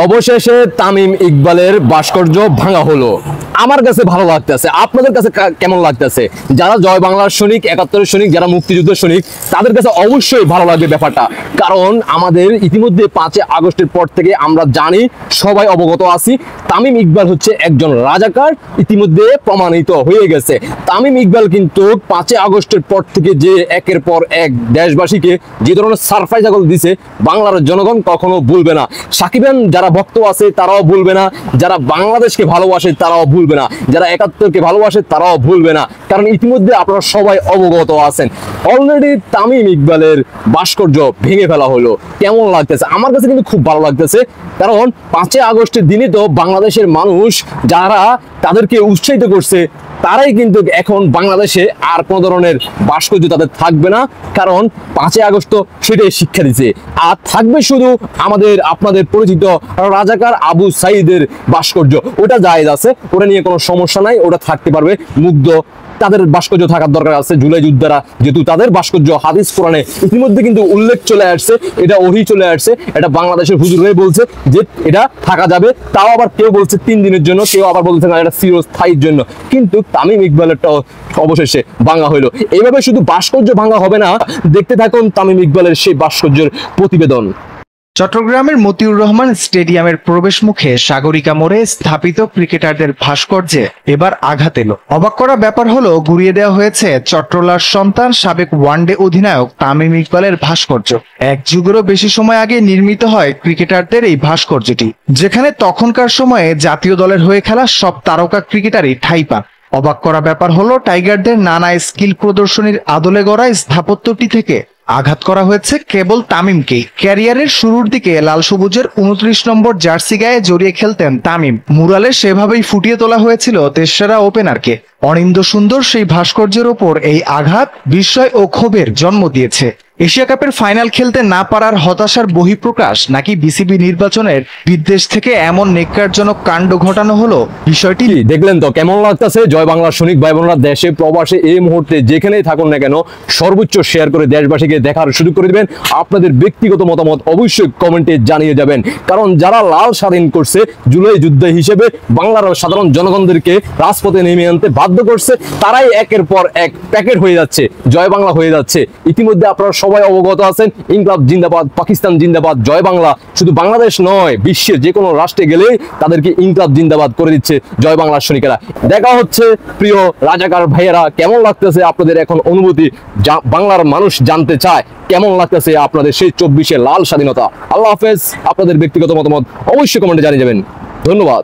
অবশেষে তামিম ইকবালের ভাস্কর্য ভাঙা হলো। আমার কাছে ভালো লাগতেছে, আপনাদের কাছে কেমন লাগতেছে? যারা জয় বাংলার সৈনিক, ৭১-এর সৈনিক, যারা মুক্তিযুদ্ধের সৈনিক, তাদের কাছে অবশ্যই ভালো লাগবে ব্যাপারটা। কারণ আমাদের ইতিমধ্যে ৫ই আগস্টের পর থেকে আমরা জানি, সবাই অবগত আছি, তামিম ইকবাল হচ্ছে একজন রাজাকার, ইতিমধ্যে প্রমাণিত হয়ে গেছে। তামিম ইকবাল কিন্তু ৫ই আগস্টের পর থেকে যে একের পর এক দেশবাসীকে যে ধরনের সারপ্রাইজ দিছে, বাংলার জনগণ কখনো ভুলবে না। সাকিবান যারা ভক্ত আছে তারাও ভুলবে না, যারা বাংলাদেশকে ভালোবাসে তারাও ভুলবে না, যারা ৭১-কে ভালোবাসে তারাও ভুলবে না। কারণ ইতিমধ্যে আপনারা সবাই অবগত আছেন, অলরেডি তামিম ইকবালের ভাস্কর্য ভেঙে ফেলা হলো। কেমন লাগতেছে? আমার কাছে কিন্তু খুব ভালো লাগতেছে। কারণ ৫ই আগস্টের দিনে তো বাংলাদেশের মানুষ যারা তাদেরকে উৎসাহিত করছে, তারাই কিন্তু এখন বাংলাদেশে আর কোনো ধরনের ভাস্কর্য তাদের থাকবে না। কারণ ৫ই আগস্ট তো সেটাই শিক্ষা দিচ্ছে। আর থাকবে শুধু আমাদের আপনাদের পরিচিত রাজাকার আবু সাইদের ভাস্কর্য। ওটা জায়েজ আছে, ওটা নিয়ে কোনো সমস্যা নাই, ওটা থাকতে পারবে। মুগ্ধ তাদের ভাস্কর্য থাকার দরকার আছে, জুলাই যোদ্ধারা যেহেতু তাদের ভাস্কর্য হাদিস কোরআনে ইতিমধ্যে কিন্তু উল্লেখ চলে আসছে, এটা ওহী চলে আসছে, এটা বাংলাদেশের হুজুররাই বলছে যে এটা থাকা যাবে। তাও আবার কেউ বলছে ৩ দিনের জন্য, কেউ আবার বলছে না এটা চিরস্থায়ীর জন্য। কিন্তু তামিম ইকবালেরটাও অবশেষে ভাঙা হইলো। এইভাবে শুধু ভাস্কর্য ভাঙা হবে না, দেখতে থাকুন তামিম ইকবালের সেই ভাস্কর্যের প্রতিবেদন। চট্টগ্রামের মতিউর রহমান স্টেডিয়ামের প্রবেশ মুখে সাগরিকা মোড়ে স্থাপিত ক্রিকেটারদের ভাস্কর্যে এবার আঘাত এলো। অবাক করা ব্যাপার হলো, গুড়িয়ে দেওয়া হয়েছে চট্টলার সন্তান সাবেক ওয়ানডে অধিনায়ক তামিম ইকবালের ভাস্কর্য। এক যুগেরও বেশি সময় আগে নির্মিত হয় ক্রিকেটারদের এই ভাস্কর্যটি, যেখানে তখনকার সময়ে জাতীয় দলের হয়ে খেলা সব তারকা ক্রিকেটারই ঠাঁই পান। অবাক করা ব্যাপার হলো, টাইগারদের নানা স্কিল প্রদর্শনীর আদলে গড়া স্থাপত্যটি থেকে আঘাত করা হয়েছে কেবল তামিমকেই। ক্যারিয়ারের শুরুর দিকে লাল সবুজের ২৯ নম্বর জার্সি গায়ে জড়িয়ে খেলতেন তামিম। মুরালে সেভাবেই ফুটিয়ে তোলা হয়েছিল দেশসেরা ওপেনারকে। অনিন্দ সুন্দর সেই ভাস্কর্যের ওপর এই আঘাত বিস্ময় ও ক্ষোভের জন্ম দিয়েছে। এশিয়া কাপের ফাইনাল খেলতে না পারার হতাশার বহিঃপ্রকাশ, নাকি বিসিবি নির্বাচনের বিদ্বেষ থেকে এমন নেককারজনক কাণ্ড ঘটানো হলো? বিষয়টি দেখলেন তো, কেমন লাগতেছে? জয় বাংলার সৈনিক ভাই বোনরা দেশে প্রবাসে এই মুহূর্তে যেখানেই থাকুন না কেন, সর্বোচ্চ শেয়ার করে দেশবাসীকে দেখার সুযোগ করে দিবেন। আপনাদের ব্যক্তিগত মতামত অবশ্যই কমেন্টে জানিয়ে যাবেন। কারণ যারা লাল স্বাধীন করছে জুলাই যুদ্ধ হিসেবে বাংলার সাধারণ জনগণদেরকে রাজপথে নেমে আনতে বাধ্য করছে, তারাই একের পর এক প্যাকেট হয়ে যাচ্ছে, জয় বাংলা হয়ে যাচ্ছে। ইতিমধ্যে আপনারা সবাই অবগত আছেন, ইনকলাব জিন্দাবাদ, পাকিস্তান জিন্দাবাদ, জয় বাংলা। শুধু বাংলাদেশ নয়, বিশ্বের যে কোনো রাষ্ট্রে গেলেই তাদেরকে ইনকলাব জিন্দাবাদ করে দিচ্ছে জয় বাংলার সৈনিকেরা। দেখা হচ্ছে প্রিয় রাজাকার ভাইয়েরা, কেমন লাগতেছে আপনাদের এখন অনুভূতি? বাংলার মানুষ জানতে চায় কেমন লাগতেছে আপনাদের সেই ২৪শে লাল স্বাধীনতা। আল্লাহ হাফেজ। আপনাদের ব্যক্তিগত মতামত অবশ্যই কমেন্টে জানিয়ে যাবেন। ধন্যবাদ।